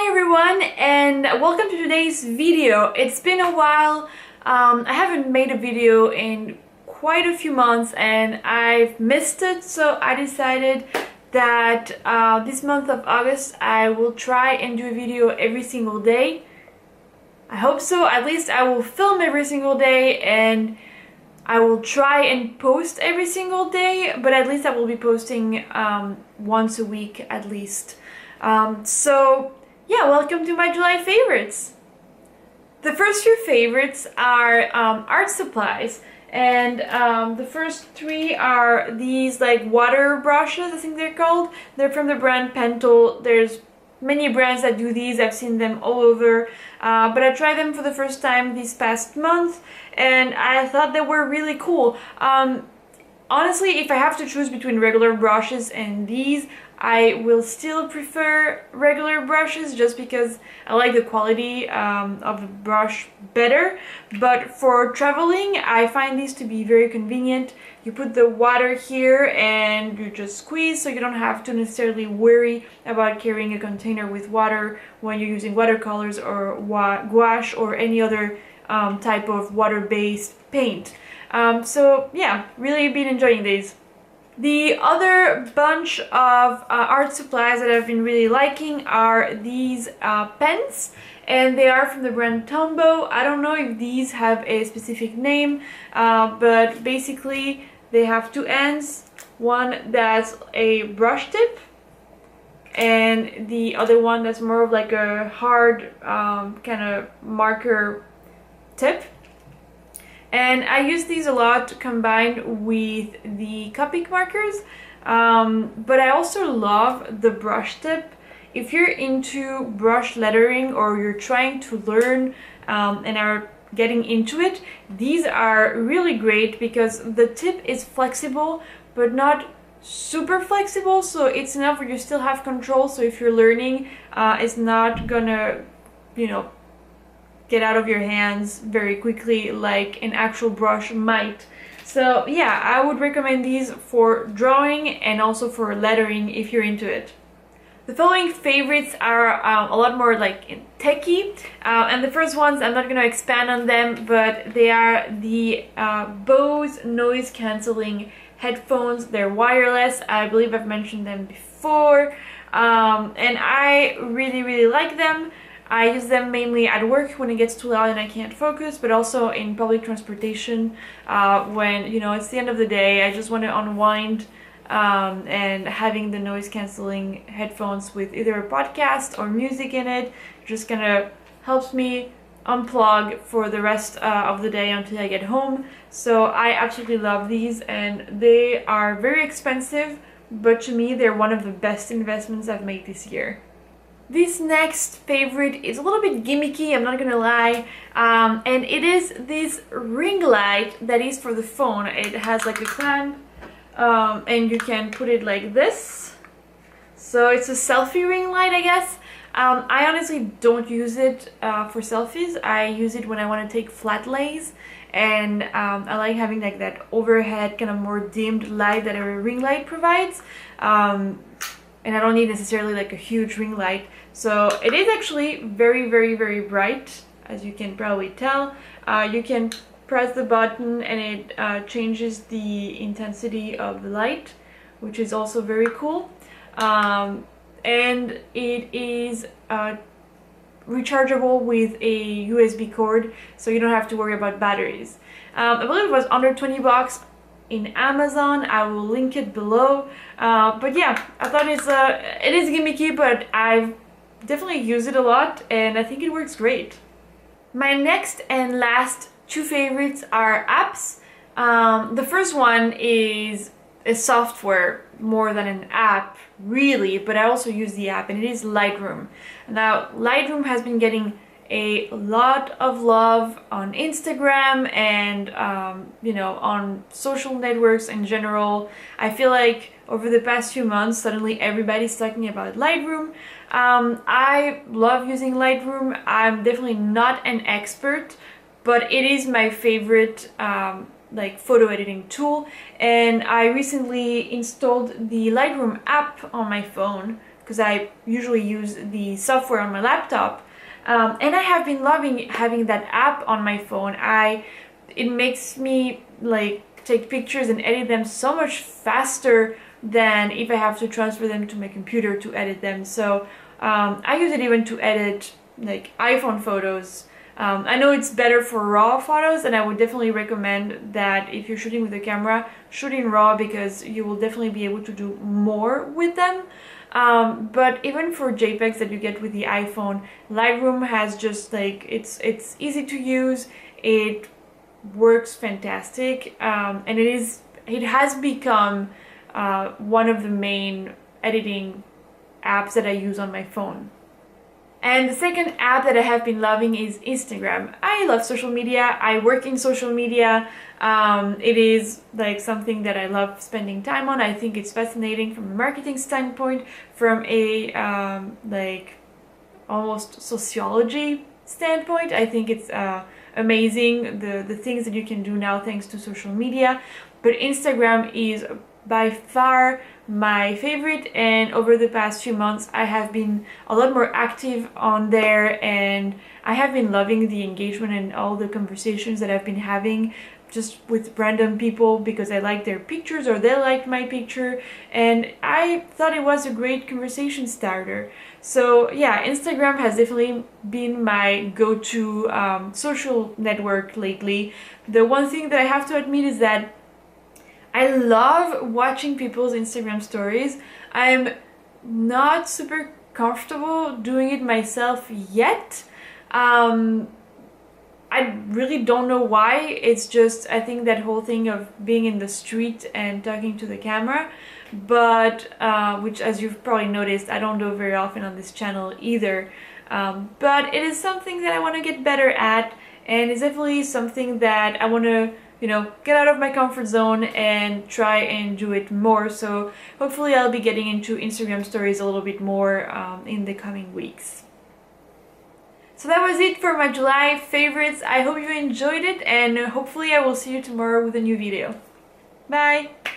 Hi everyone, and welcome to today's video. It's been a while. I haven't made a video in quite a few months and I've missed it, so I decided that this month of August I will try and do a video every single day. I hope so. At least I will film every single day and I will try and post every single day, but at least I will be posting once a week at least. So yeah, welcome to my July favorites. The first few favorites are art supplies, and the first three are these like water brushes, I think they're called. They're from the brand Pentel. There's many brands that do these. I've seen them all over, but I tried them for the first time this past month and I thought they were really cool. Honestly, if I have to choose between regular brushes and these, I will still prefer regular brushes just because I like the quality of the brush better. But for traveling, I find these to be very convenient. You put the water here and you just squeeze, so you don't have to necessarily worry about carrying a container with water when you're using watercolors or gouache or any other type of water-based paint. So yeah, really been enjoying these. The other bunch of art supplies that I've been really liking are these pens, and they are from the brand Tombow. I don't know if these have a specific name, but basically they have two ends. One that's a brush tip and the other one that's more of like a hard kind of marker tip. And I use these a lot combined with the Copic markers, but I also love the brush tip. If you're into brush lettering or you're trying to learn and are getting into it, these are really great because the tip is flexible but not super flexible, so it's enough where you still have control. So if you're learning, it's not gonna, you know, get out of your hands very quickly like an actual brush might. So yeah, I would recommend these for drawing and also for lettering if you're into it. The following favorites are a lot more like techie, and the first ones, I'm not going to expand on them, but they are the Bose noise cancelling headphones. They're wireless. I believe I've mentioned them before, and I really like them. I use them mainly at work when it gets too loud and I can't focus, but also in public transportation when, you know, it's the end of the day, I just want to unwind, and having the noise cancelling headphones with either a podcast or music in it just kind of helps me unplug for the rest of the day until I get home. So I absolutely love these, and they are very expensive, but to me they're one of the best investments I've made this year. This next favorite is a little bit gimmicky, I'm not gonna lie, and it is this ring light that is for the phone. It has like a clamp, and you can put it like this. So it's a selfie ring light, I guess. I honestly don't use it for selfies. I use it when I want to take flat lays, and I like having like that overhead kind of more dimmed light that a ring light provides. And I don't need necessarily like a huge ring light. So it is actually very bright, as you can probably tell. You can press the button and it changes the intensity of the light, which is also very cool. And it is rechargeable with a USB cord, so you don't have to worry about batteries. I believe it was under 20 bucks in Amazon. I will link it below, but yeah, I thought it is gimmicky, but I've definitely used it a lot and I think it works great. My next and last two favorites are apps. The first one is a software more than an app really, but I also use the app, and it is Lightroom. Now Lightroom has been getting a lot of love on Instagram and you know, on social networks in general. I feel like over the past few months suddenly everybody's talking about Lightroom. I love using Lightroom. I'm definitely not an expert, but it is my favorite like photo editing tool, and I recently installed the Lightroom app on my phone because I usually use the software on my laptop. And I have been loving having that app on my phone. It makes me like take pictures and edit them so much faster than if I have to transfer them to my computer to edit them. So I use it even to edit like iPhone photos. I know it's better for RAW photos, and I would definitely recommend that if you're shooting with a camera, shoot in RAW, because you will definitely be able to do more with them. But even for JPEGs that you get with the iPhone, Lightroom has just like, it's easy to use, it works fantastic, and it has become one of the main editing apps that I use on my phone. And the second app that I have been loving is Instagram. I love social media. I work in social media. It is like something that I love spending time on. I think it's fascinating from a marketing standpoint, from a like almost sociology standpoint. I think it's amazing the things that you can do now thanks to social media. But Instagram is by far my favorite, and over the past few months I have been a lot more active on there, and I have been loving the engagement and all the conversations that I've been having just with random people because I like their pictures or they liked my picture, and I thought it was a great conversation starter. So yeah, Instagram has definitely been my go-to social network lately. The one thing that I have to admit is that I love watching people's Instagram stories. I'm not super comfortable doing it myself yet. I really don't know why. It's just, I think that whole thing of being in the street and talking to the camera, but which, as you've probably noticed, I don't do very often on this channel either. But it is something that I want to get better at, and it's definitely something that I want to, you know, get out of my comfort zone and try and do it more. So hopefully I'll be getting into Instagram stories a little bit more in the coming weeks. So that was it for my July favorites. I hope you enjoyed it, and hopefully I will see you tomorrow with a new video. Bye!